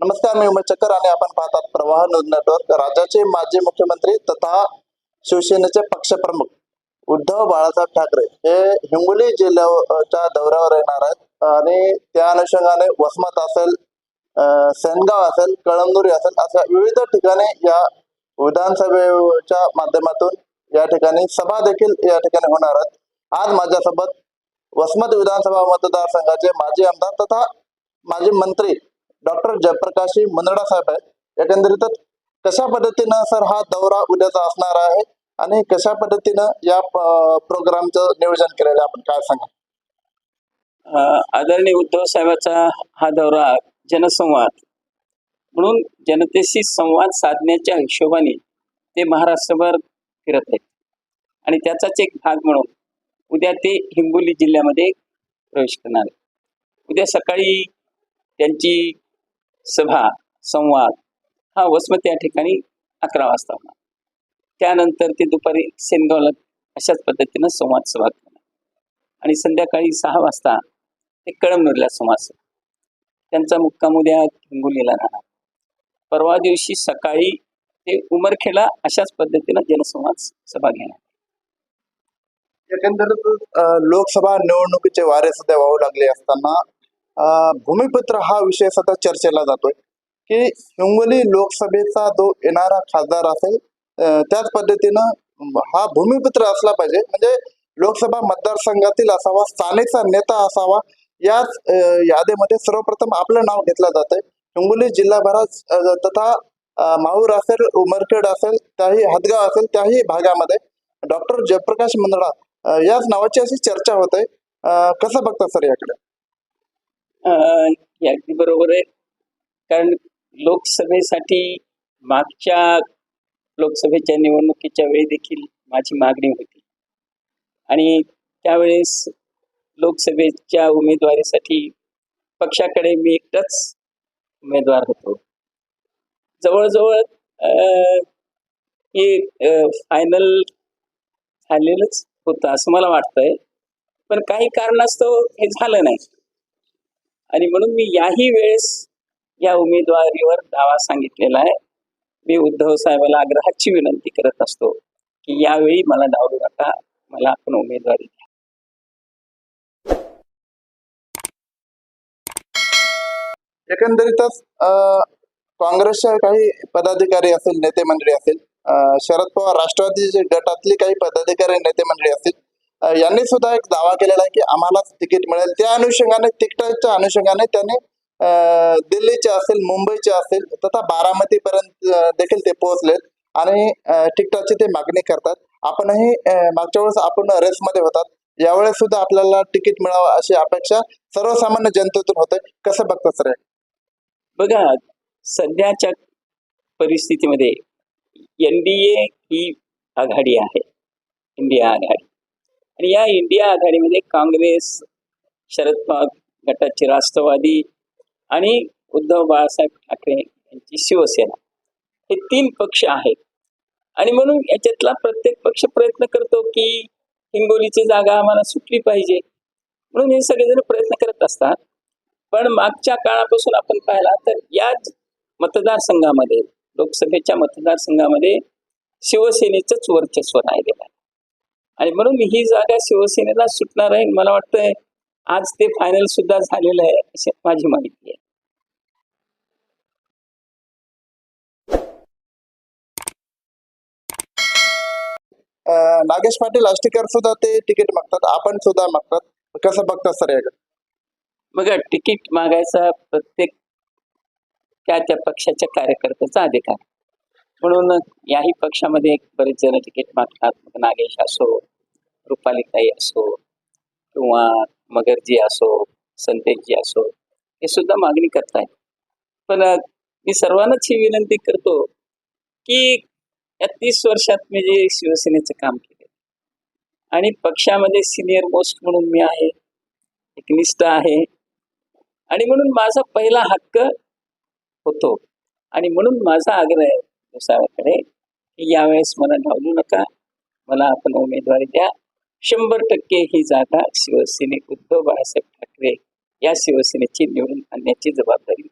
नमस्कार, मी उमेश चक्कर आणि आपण पाहतात प्रवाह न्यूज नेटवर्क. राज्याचे माजी मुख्यमंत्री तथा शिवसेनेचे पक्षप्रमुख उद्धव बाळासाहेब ठाकरे हे हिंगोली जिल्ह्याच्या दौऱ्यावर येणार आहेत आणि त्या अनुषंगाने वसमत असेल, सेनगाव असेल, कळमनुरी असेल अशा विविध ठिकाणी या विधानसभेच्या माध्यमातून या ठिकाणी सभा देखील या ठिकाणी होणार आहेत. आज माझ्यासोबत वसमत विधानसभा मतदारसंघाचे माजी आमदार तथा माजी मंत्री डॉक्टर जयप्रकाशजी मुंदडा साहेब आहेत. एकंदरीतच कशा पद्धतीनं सर हा दौरा उद्याचा असणार आहे आणि कशा पद्धतीनं या प्रोग्रामचं नियोजन केलेलं आपण काय सांगा? आदरणीय उद्धव साहेबांचा हा दौरा जनसंवाद म्हणून जनतेशी संवाद साधण्याच्या हिशोबाने ते महाराष्ट्रभर फिरत आहेत आणि त्याचाच एक भाग म्हणून उद्या ते हिंगोली जिल्ह्यामध्ये प्रवेश करणार आहेत. उद्या सकाळी त्यांची सभा संवाद हा वसमत या ठिकाणी 11 वाजता होणार. त्यानंतर ते दुपारी सेनगावला अशाच पद्धतीनं संवाद सभा करणार आणि संध्याकाळी 6 वाजता ते कळमनुरीला संवाद सभा. त्यांचा मुक्काम उद्या हिंगोलीला राहणार. परवा दिवशी सकाळी ते उमरखेडला अशाच पद्धतीनं जनसंवाद सभा घेणार. एकंदरीत लोकसभा निवडणुकीचे वारे सध्या वाहू लागले असताना भूमिपुत्र हा विषय सध्या चर्चेला जातोय की हिंगोली लोकसभेचा जो येणारा खासदार असेल त्याच पद्धतीनं हा भूमिपुत्र असला पाहिजे, म्हणजे लोकसभा मतदारसंघातील असावा, स्थानिकचा नेता असावा. याच यादीमध्ये सर्वप्रथम आपलं नाव घेतलं जातंय. हिंगोली जिल्हाभरात तथा माहूर असेल, उमरखेड असेल, त्याही हदगाव असेल, त्याही भागामध्ये डॉक्टर जयप्रकाश मुंदडा याच नावाची अशी चर्चा होते. कसं बघता सर याकडे? अगदी बरोबर आहे. कारण लोकसभेसाठी मागच्या लोकसभेच्या निवडणुकीच्या वेळी देखील माझी मागणी होती आणि त्यावेळेस लोकसभेच्या उमेदवारीसाठी पक्षाकडे मी एकटाच उमेदवार होतो. जवळजवळ हे फायनल झालेलंच होतं असं मला वाटतंय, पण काही कारणास्तव हे झालं नाही आणि म्हणून मी याही वेळेस या उमेदवारीवर दावा सांगितलेला आहे. मी उद्धव साहेबांना आग्रहाची विनंती करत असतो की यावेळी मला डावलू नका, मला आपण उमेदवारी द्या. एकंदरीतच काँग्रेसच्या काही पदाधिकारी असतील, नेते मंडळी असतील, शरद पवार राष्ट्रवादी गटातली काही पदाधिकारी नेते मंडळी असतील, यांनी सुद्धा एक दावा केलेला आहे की आम्हाला तिकीट मिळेल. त्या अनुषंगाने तिकिटाच्या अनुषंगाने त्यांनी दिल्लीचे असेल, मुंबईचे असेल तथा बारामती पर्यंत देखील ते पोहोचलेत आणि तिकिटाची ते मागणी करतात. आपणही मागच्या वेळेस आपण रेसमध्ये होतात, यावेळेस सुद्धा आपल्याला तिकीट मिळावं अशी अपेक्षा सर्वसामान्य जनतेतून होते. कसं बघता सर? बघा, सध्याच्या परिस्थितीमध्ये NDA ही आघाडी आहे, इंडिया आघाडी, आणि या इंडिया आघाडीमध्ये काँग्रेस, शरद पवार गटाचे राष्ट्रवादी आणि उद्धव बाळासाहेब ठाकरे यांची शिवसेना हे 3 पक्ष आहेत. आणि म्हणून याच्यातला प्रत्येक पक्ष प्रयत्न करतो की हिंगोलीची जागा आम्हाला सुटली पाहिजे, म्हणून हे सगळेजण प्रयत्न करत असतात. पण मागच्या काळापासून आपण पाहिला तर या मतदारसंघामध्ये, लोकसभेच्या मतदारसंघामध्ये शिवसेनेचंच वर्चस्व राहिलेलं आहे आणि म्हणून ही जागा शिवसेनेला सुटणार आहे. मला वाटतंय आज ते फायनल सुद्धा झालेलं आहे अशी माझी माहिती आहे. नागेश पाटील आष्टीकर सुद्धा ते तिकीट मागतात, आपण सुद्धा मागतात. कसं बघता सर याकडे? बघा, तिकीट मागायचा प्रत्येक त्या पक्षाच्या कार्यकर्त्याचा अधिकार, म्हणून याही पक्षामध्ये बरेच जण तिकीट मागतात. मग नागेश असो, रुपालीताई असो किंवा मगरजी असो, संतेशजी असो, हे सुद्धा मागणी करतायत. पण मी सर्वांनाच ही विनंती करतो की या 30 वर्षात मी जे शिवसेनेचं काम केले आणि पक्षामध्ये सिनियर मोस्ट म्हणून मी आहे, एकनिष्ठ आहे आणि म्हणून माझा पहिला हक्क होतो आणि म्हणून माझा आग्रह आहे साहेबांकडे की यावेळेस मला डावलू नका, मला आपण उमेदवारी द्या. 100% ही जागा शिवसेने उद्धव बाळासाहेब ठाकरे या शिवसेनेची निवडून आणण्याची जबाबदारी.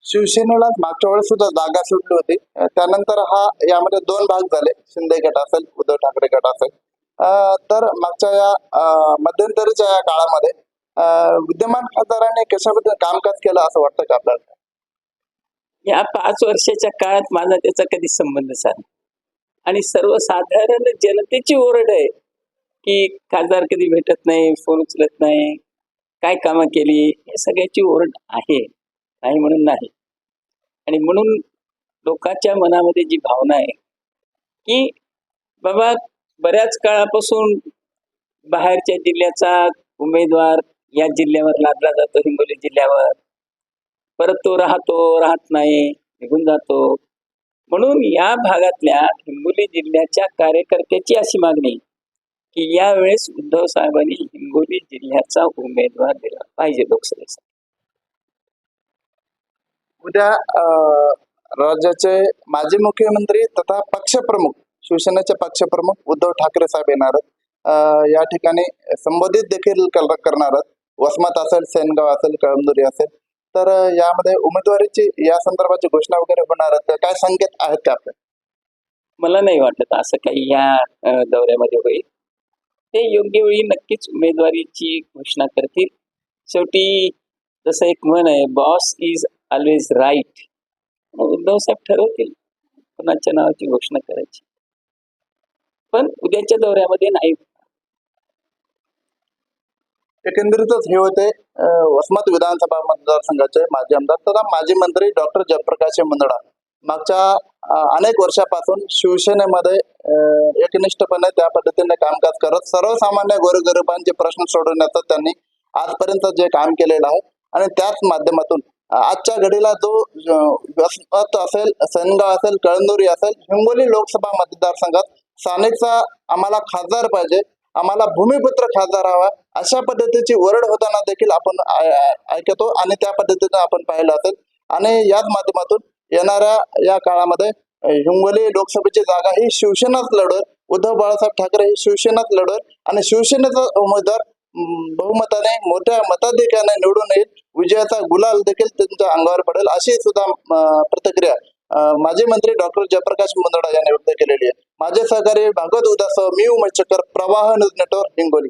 शिवसेनेला मागच्या वेळेस सुद्धा जागा सुटली होती. त्यानंतर यामध्ये दोन भाग झाले, शिंदे गट असेल, उद्धव ठाकरे गट असेल. तर मागच्या या मध्यंतरीच्या या काळामध्ये विद्यमान खासदारांनी कशाबद्दल कामकाज केलं असं वाटतं का आपल्याला? या 5 वर्षाच्या काळात माझा त्याचा कधी संबंधच आला नाही. आणि सर्वसाधारण जनतेची ओरड आहे की खासदार कधी भेटत नाही, फोन उचलत नाही, काय कामं केली, या सगळ्याची ओरड आहे, नाही म्हणून नाही. आणि म्हणून लोकांच्या मनामध्ये जी भावना आहे की बाबा बऱ्याच काळापासून बाहेरच्या जिल्ह्याचा उमेदवार या जिल्ह्यावर लादला जातो, हिंगोली जिल्ह्यावर, परत तो राहत नाही, निघून जातो. म्हणून या भागातल्या हिंगोली जिल्ह्याच्या कार्यकर्त्याची अशी मागणी आहे की यावेळेस उद्धव साहेबांनी हिंगोली जिल्ह्याचा उमेदवार दिला पाहिजे लोकसभेसाठी. उद्या राज्याचे माजी मुख्यमंत्री तथा पक्षप्रमुख, शिवसेनेचे पक्षप्रमुख उद्धव ठाकरे साहेब येणार आहेत. या ठिकाणी संबोधित देखील करणार आहेत. वसमत असेल, सेनगाव असेल, कळमनुरी असेल. तर यामध्ये उमेदवारीची या संदर्भाची घोषणा वगैरे होणार आहेत, काय संकेत आहेत का आपल्या? मला नाही वाटत असं काही या दौऱ्यामध्ये होईल. ते योग्य वेळी नक्कीच उमेदवारीची घोषणा करतील. शेवटी जसं एक म्हण आहे, boss is always right. Uddhav साहेब ठरवतील कोणाच्या नावाची घोषणा करायची, पण उद्याच्या दौऱ्यामध्ये नाही. एकंदरीतच हे होते वसमत विधानसभा मतदारसंघाचे माजी आमदार तथा माजी मंत्री डॉक्टर जयप्रकाश मुंदडा. मागच्या अनेक वर्षापासून शिवसेनेमध्ये एकनिष्ठपणे त्या पद्धतीने कामकाज करत सर्वसामान्य गोरगरिबांचे प्रश्न सोडवण्याचं त्यांनी आजपर्यंत जे काम केलेलं आहे आणि त्याच माध्यमातून आजच्या घडीला जो वसमत असेल, सेनगाव असेल, कळंदुरी असेल, हिंगोली लोकसभा मतदारसंघात स्थानिकचा आम्हाला खासदार पाहिजे, आम्हाला भूमिपुत्र खासदार हवा, अशा पद्धतीची ओरड होताना देखील आपण ऐकतो आणि त्या पद्धतीने आपण पाहिलं असेल. आणि याच माध्यमातून येणाऱ्या या काळामध्ये हिंगोली लोकसभेची जागा ही शिवसेनाच लढवेल. उद्धव बाळासाहेब ठाकरे ही शिवसेनाच लढवेल आणि शिवसेनेचा उमेदवार बहुमताने मोठ्या मताधिक्याने निवडून येईल. विजयाचा गुलाल देखील त्यांच्या अंगावर पडेल, अशी सुद्धा प्रतिक्रिया माजी मंत्री डॉक्टर जयप्रकाश मुंदडा यांनी व्यक्त केलेली आहे. माझे सहकारी भागवत उदास, मी उमेश चक्कर, प्रवाह न्यूज नेटवर्क, हिंगोली.